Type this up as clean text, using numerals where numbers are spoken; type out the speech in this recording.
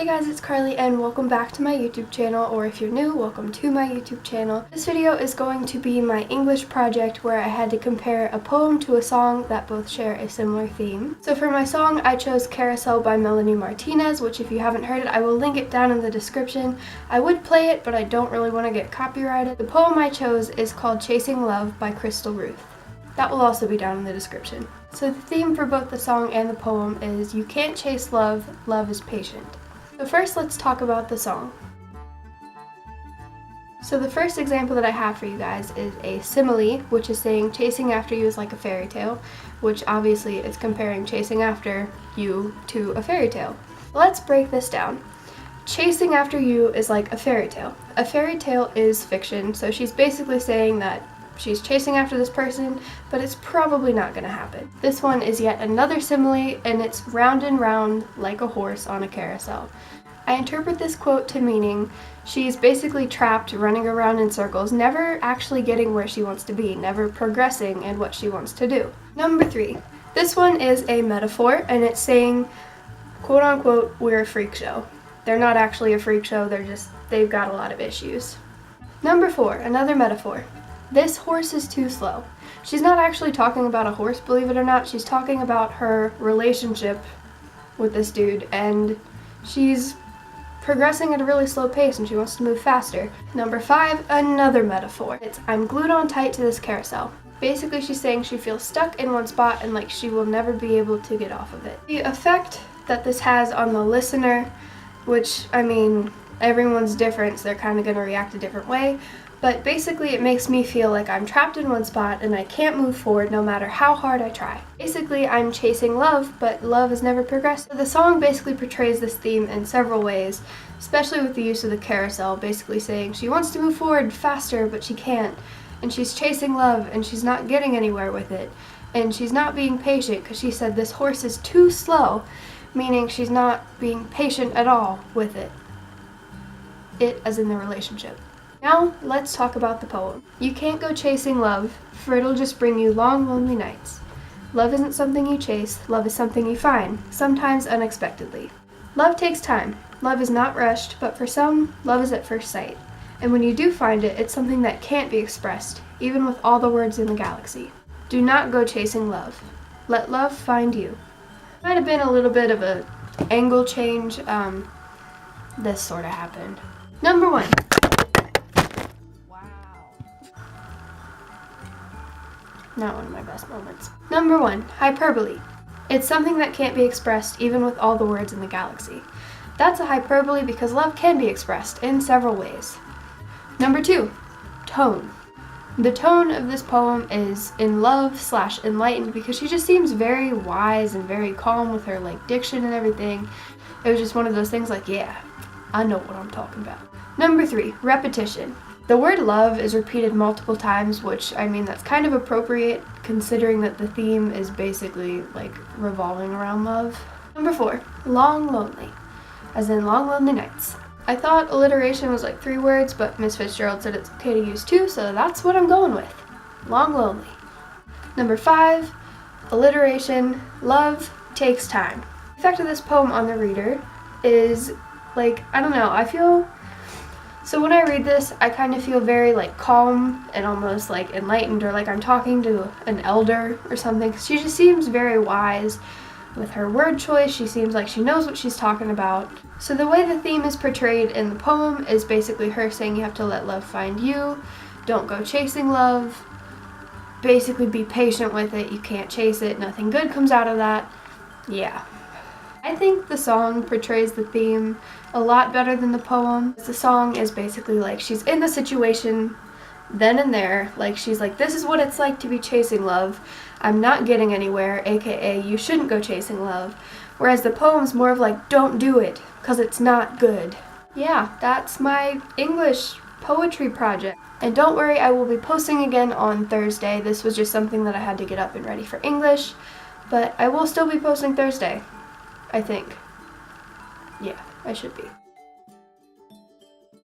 Hey guys, it's Carly and welcome back to my YouTube channel, or if you're new, welcome to my YouTube channel. This video is going to be my English project where I had to compare a poem to a song that both share a similar theme. So for my song, I chose Carousel by Melanie Martinez, which if you haven't heard it, I will link it down in the description. I would play it, but I don't really want to get copyrighted. The poem I chose is called Chasing Love by Crystal Ruth. That will also be down in the description. So the theme for both the song and the poem is you can't chase love, love is patient. So first let's talk about the song. So the first example that I have for you guys is a simile, which is saying chasing after you is like a fairy tale, which obviously is comparing chasing after you to a fairy tale. Let's break this down. Chasing after you is like a fairy tale. A fairy tale is fiction, so she's basically saying that she's chasing after this person, but it's probably not going to happen. This one is yet another simile, and it's round and round like a horse on a carousel. I interpret this quote to meaning she's basically trapped, running around in circles, never actually getting where she wants to be, never progressing in what she wants to do. Number 3. This one is a metaphor, and it's saying, quote unquote, we're a freak show. They're not actually a freak show, they've got a lot of issues. Number 4, another metaphor. This horse is too slow. She's not actually talking about a horse, believe it or not. She's talking about her relationship with this dude, and she's progressing at a really slow pace and she wants to move faster. Number 5, another metaphor. It's I'm glued on tight to this carousel. Basically she's saying she feels stuck in one spot and like she will never be able to get off of it. The effect that this has on the listener, which, I mean, everyone's different, so they're kind of going to react a different way. But basically it makes me feel like I'm trapped in one spot and I can't move forward no matter how hard I try. Basically I'm chasing love, but love has never progressed. The song basically portrays this theme in several ways, especially with the use of the carousel, basically saying she wants to move forward faster but she can't, and she's chasing love and she's not getting anywhere with it, and she's not being patient because she said this horse is too slow, meaning she's not being patient at all with it. It as in the relationship. Now, let's talk about the poem. You can't go chasing love, for it'll just bring you long, lonely nights. Love isn't something you chase, love is something you find, sometimes unexpectedly. Love takes time. Love is not rushed, but for some, love is at first sight. And when you do find it, it's something that can't be expressed, even with all the words in the galaxy. Do not go chasing love. Let love find you. Might have been a little bit of an angle change. This sort of happened. Number 1. Not one of my best moments. Number 1, hyperbole. It's something that can't be expressed even with all the words in the galaxy. That's a hyperbole because love can be expressed in several ways. Number 2, tone. The tone of this poem is in love/enlightened because she just seems very wise and very calm with her diction and everything. It was just one of those things like, yeah, I know what I'm talking about. Number 3, repetition. The word love is repeated multiple times, which, I mean, that's kind of appropriate considering that the theme is basically revolving around love. Number 4, long lonely, as in long lonely nights. I thought alliteration was 3 words, but Miss Fitzgerald said it's okay to use 2, so that's what I'm going with. Long lonely. Number 5, alliteration, love takes time. The effect of this poem on the reader is, I don't know, so when I read this, I kind of feel very calm and almost enlightened, or I'm talking to an elder or something. She just seems very wise with her word choice. She seems like she knows what she's talking about. So the way the theme is portrayed in the poem is basically her saying you have to let love find you, don't go chasing love, basically be patient with it, you can't chase it, nothing good comes out of that. Yeah. I think the song portrays the theme a lot better than the poem. The song is basically she's in the situation then and there, she's this is what it's like to be chasing love. I'm not getting anywhere, aka you shouldn't go chasing love. Whereas the poem's more of don't do it, cause it's not good. Yeah, that's my English poetry project. And don't worry, I will be posting again on Thursday. This was just something that I had to get up and ready for English, but I will still be posting Thursday. I think. Yeah, I should be.